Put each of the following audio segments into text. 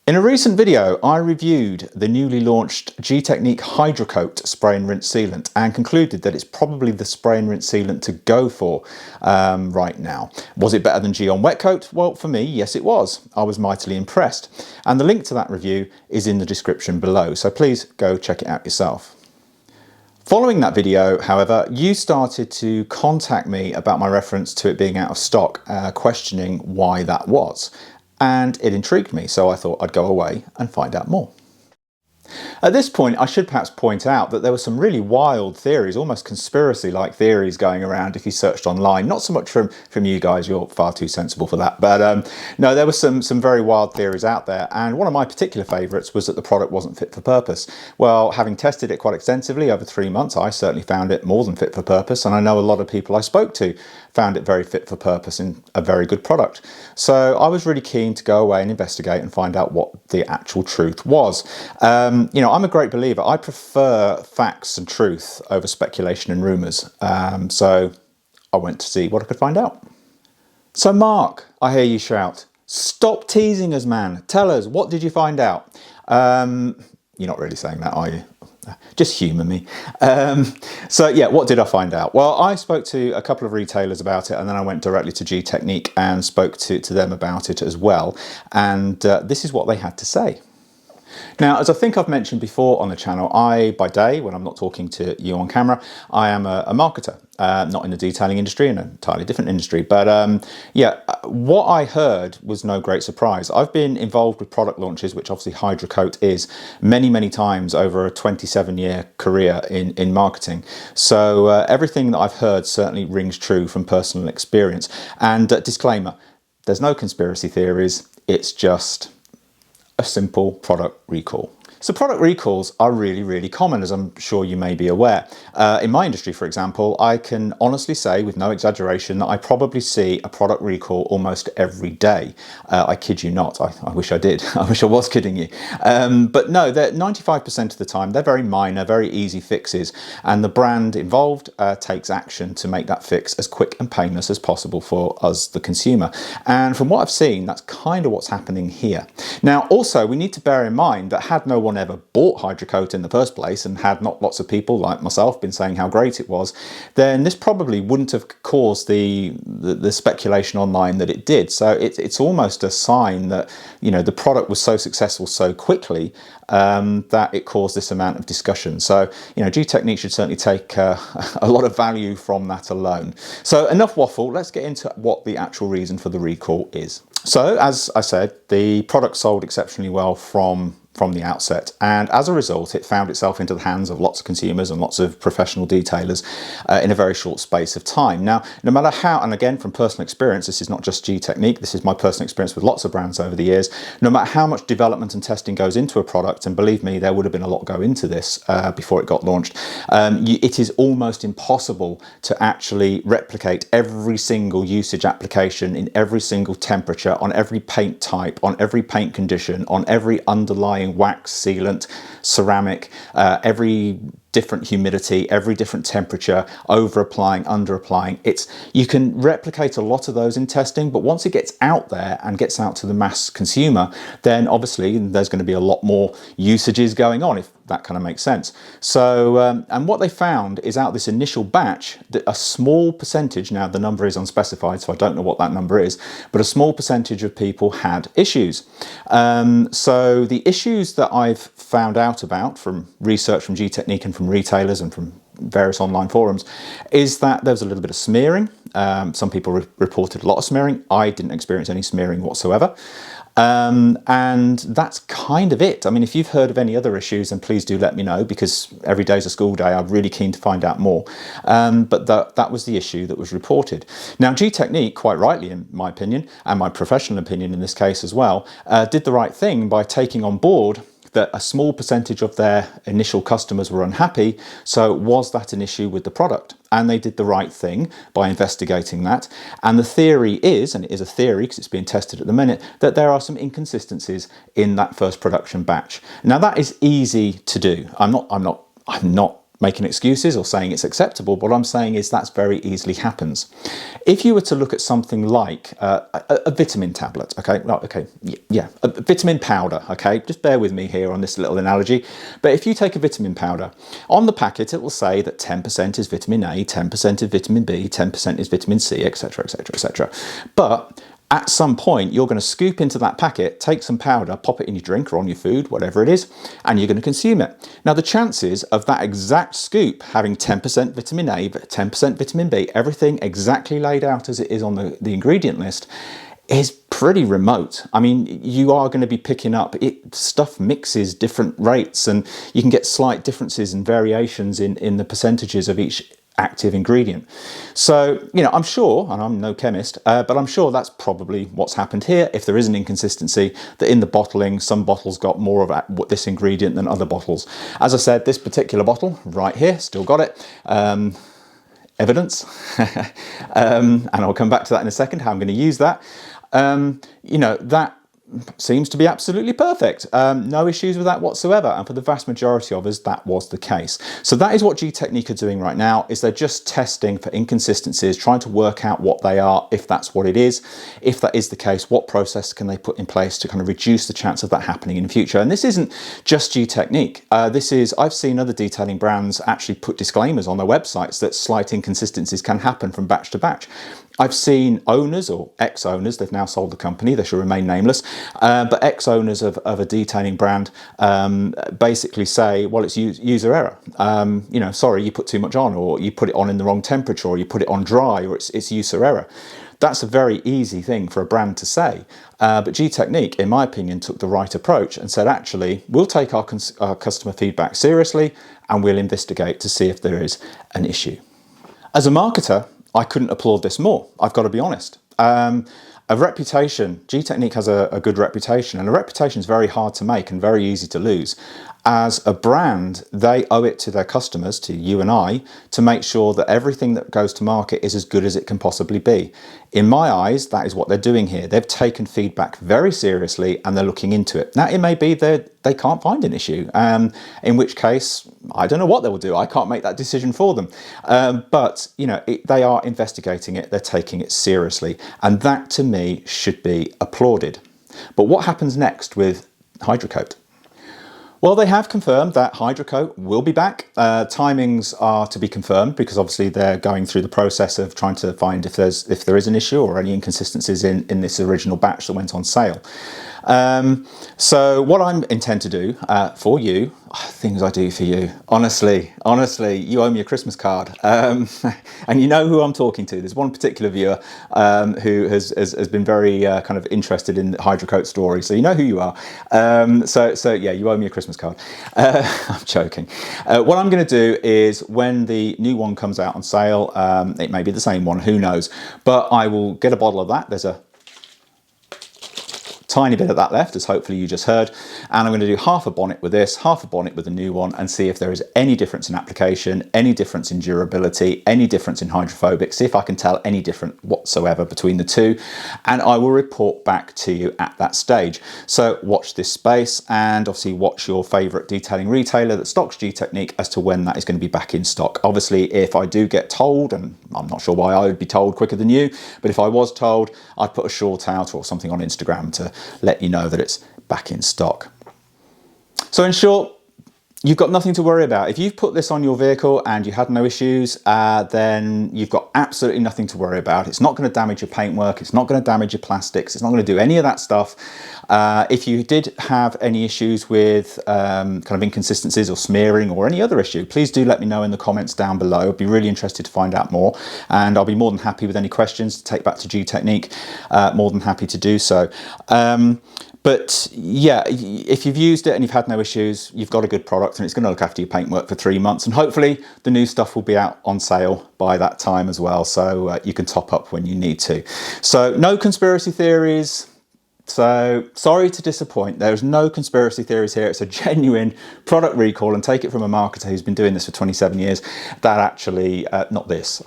In a recent video, I reviewed the newly launched Gtechniq Hydro Coat spray and rinse sealant and concluded that it's probably the spray and rinse sealant to go for right now. Was it better than G on wet coat? Well, for me, yes it was. I was mightily impressed. And the link to that review is in the description below, so please go check it out yourself. Following that video, however, you started to contact me about my reference to it being out of stock, questioning why that was. And it intrigued me, so I thought I'd go away and find out more. At this point, I should perhaps point out that there were some really wild theories, almost conspiracy-like theories going around if you searched online. Not so much from you guys, you're far too sensible for that, but no, there were some very wild theories out there, and one of my particular favourites was that the product wasn't fit for purpose. Well, having tested it quite extensively over 3 months, I certainly found it more than fit for purpose, and I know a lot of people I spoke to found it very fit for purpose and a very good product. So I was really keen to go away and investigate and find out what the actual truth was. You know, I'm a great believer. I prefer facts and truth over speculation and rumours. So I went to see what I could find out. So Mark, I hear you shout, stop teasing us, man. Tell us, what did you find out? You're not really saying that, are you? Just humour me. So yeah, what did I find out? Well, I spoke to a couple of retailers about it, and then I went directly to Gtechniq and spoke to them about it as well. And this is what they had to say. Now, as I think I've mentioned before on the channel, by day, when I'm not talking to you on camera, I am a marketer, not in the detailing industry, in an entirely different industry. But yeah, what I heard was no great surprise. I've been involved with product launches, which obviously Hydro Coat is, many times over a 27-year career in marketing. So everything that I've heard certainly rings true from personal experience. And disclaimer, there's no conspiracy theories, it's just a simple product recall. So product recalls are really common, as I'm sure you may be aware. In my industry, for example, I can honestly say with no exaggeration that I probably see a product recall almost every day. I kid you not. I wish I did. I wish I was kidding you. But no, 95% of the time, they're very minor, very easy fixes. And the brand involved takes action to make that fix as quick and painless as possible for us, the consumer. And from what I've seen, that's kind of what's happening here. Now, also, we need to bear in mind that had no one ever bought Hydro Coat in the first place, and had not lots of people like myself been saying how great it was, then this probably wouldn't have caused the speculation online that it did. So it's almost a sign that, you know, the product was so successful so quickly that it caused this amount of discussion. So, you know, Gtechniq should certainly take a lot of value from that alone. So enough waffle, let's get into what the actual reason for the recall is. So, as I said, the product sold exceptionally well from the outset, and as a result it found itself into the hands of lots of consumers and lots of professional detailers in a very short space of time. Now, no matter how, and again from personal experience, this is not just Gtechniq, this is my personal experience with lots of brands over the years, no matter how much development and testing goes into a product, and believe me, there would have been a lot go into this before it got launched, it is almost impossible to actually replicate every single usage application in every single temperature, on every paint type, on every paint condition, on every underlying wax, sealant, ceramic, every different humidity, every different temperature, over applying, under applying. You can replicate a lot of those in testing, but once it gets out there and gets out to the mass consumer, then obviously there's going to be a lot more usages going on, if that kind of makes sense. So, and what they found is out this initial batch, that a small percentage, now the number is unspecified, so I don't know what that number is, but a small percentage of people had issues. So the issues that I've found out about from research from Gtechniq and from retailers and from various online forums is that there was a little bit of smearing. Some people reported a lot of smearing. I didn't experience any smearing whatsoever. And that's kind of it. I mean, if you've heard of any other issues, then please do let me know, because every day's a school day. I'm really keen to find out more. But that was the issue that was reported. Now, Gtechniq, quite rightly in my opinion, and my professional opinion in this case as well, did the right thing by taking on board that a small percentage of their initial customers were unhappy. So was that an issue with the product? And they did the right thing by investigating that. And the theory is, and it is a theory because it's being tested at the minute, that there are some inconsistencies in that first production batch. Now that is easy to do. I'm not making excuses or saying it's acceptable. What I'm saying is that's very easily happens. If you were to look at something like a vitamin tablet, okay, well, okay, yeah, a vitamin powder, okay, just bear with me here on this little analogy. But if you take a vitamin powder, on the packet it will say that 10% is vitamin A, 10% is vitamin B, 10% is vitamin C, etc., etc., etc. But at some point, you're going to scoop into that packet, take some powder, pop it in your drink or on your food, whatever it is, and you're going to consume it. Now, the chances of that exact scoop having 10% vitamin A, 10% vitamin B, everything exactly laid out as it is on the ingredient list, is pretty remote. I mean, you are going to be picking up, stuff mixes different rates, and you can get slight differences and variations in the percentages of each active ingredient. So, you know, I'm sure, and I'm no chemist, but I'm sure that's probably what's happened here. If there is an inconsistency, that in the bottling, some bottles got more of this ingredient than other bottles. As I said, this particular bottle right here, still got it. Evidence. And I'll come back to that in a second, how I'm going to use that. You know, that seems to be absolutely perfect. No issues with that whatsoever, and for the vast majority of us that was the case. So that is what Gtechniq are doing right now, is they're just testing for inconsistencies, trying to work out what they are, if that's what it is. If that is the case, what process can they put in place to kind of reduce the chance of that happening in the future. And this isn't just Gtechniq. I've seen other detailing brands actually put disclaimers on their websites that slight inconsistencies can happen from batch to batch. I've seen owners or ex-owners, they've now sold the company, they should remain nameless, but ex-owners of a detailing brand basically say, well, it's user error. You know, sorry, you put too much on, or you put it on in the wrong temperature, or you put it on dry, or it's user error. That's a very easy thing for a brand to say. But Gtechniq, in my opinion, took the right approach and said, actually, we'll take our customer feedback seriously and we'll investigate to see if there is an issue. As a marketer, I couldn't applaud this more, I've got to be honest. A reputation, Gtechniq has a good reputation, and a reputation is very hard to make and very easy to lose. As a brand, they owe it to their customers, to you and I, to make sure that everything that goes to market is as good as it can possibly be. In my eyes, that is what they're doing here. They've taken feedback very seriously and they're looking into it. Now, it may be that they can't find an issue, in which case, I don't know what they will do. I can't make that decision for them. But, you know, they are investigating it. They're taking it seriously. And that, to me, should be applauded. But what happens next with Hydro Coat? Well, they have confirmed that Hydro Coat will be back. Timings are to be confirmed because obviously they're going through the process of trying to find if there is an issue or any inconsistencies in this original batch that went on sale. So what I intend to do for you, things I do for you, honestly, you owe me a Christmas card. And you know who I'm talking to. There's one particular viewer who has been very kind of interested in the Hydro Coat story, so you know who you are. So yeah, you owe me a Christmas card. I'm joking. What I'm going to do is when the new one comes out on sale, it may be the same one, who knows, but I will get a bottle of that. There's a tiny bit of that left, as hopefully you just heard, and I'm going to do half a bonnet with this, half a bonnet with the new one, and see if there is any difference in application, any difference in durability, any difference in hydrophobic, see if I can tell any different whatsoever between the two, and I will report back to you at that stage. So watch this space, and obviously watch your favourite detailing retailer that stocks Gtechniq as to when that is going to be back in stock. Obviously, if I do get told, and I'm not sure why I would be told quicker than you, but if I was told, I'd put a short out or something on Instagram to let you know that it's back in stock. So in short, you've got nothing to worry about. If you've put this on your vehicle and you had no issues, then you've got absolutely nothing to worry about. It's not going to damage your paintwork. It's not going to damage your plastics. It's not going to do any of that stuff. If you did have any issues with kind of inconsistencies or smearing or any other issue, please do let me know in the comments down below. I'd be really interested to find out more, and I'll be more than happy with any questions to take back to Gtechniq. More than happy to do so. But yeah, if you've used it and you've had no issues, you've got a good product and it's going to look after your paintwork for 3 months, and hopefully the new stuff will be out on sale by that time as well, so you can top up when you need to. So no conspiracy theories, So sorry to disappoint. There's no conspiracy theories here. It's a genuine product recall, and take it from a marketer who's been doing this for 27 years. That actually, not this.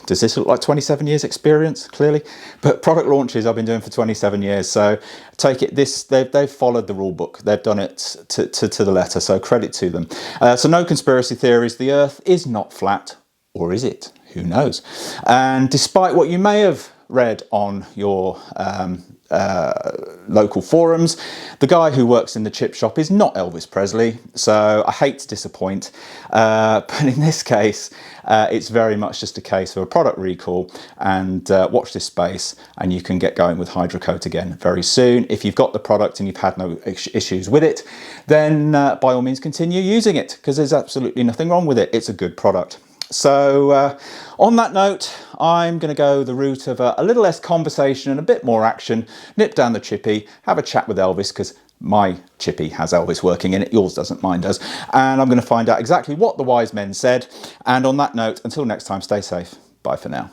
Does this look like 27 years experience? Clearly, but product launches I've been doing for 27 years. So take it. They've followed the rule book. They've done it to the letter. So credit to them. So no conspiracy theories. The Earth is not flat, or is it? Who knows? And despite what you may have read on your local forums, the guy who works in the chip shop is not Elvis Presley, so I hate to disappoint, but in this case it's very much just a case of a product recall, and watch this space and you can get going with Hydro Coat again very soon. If you've got the product and you've had no issues with it, then by all means continue using it, because there's absolutely nothing wrong with it. It's a good product. So on that note, I'm going to go the route of a little less conversation and a bit more action, nip down the chippy, have a chat with Elvis, because my chippy has Elvis working in it, yours doesn't, mine does, and I'm going to find out exactly what the wise men said. And on that note, until next time, stay safe. Bye for now.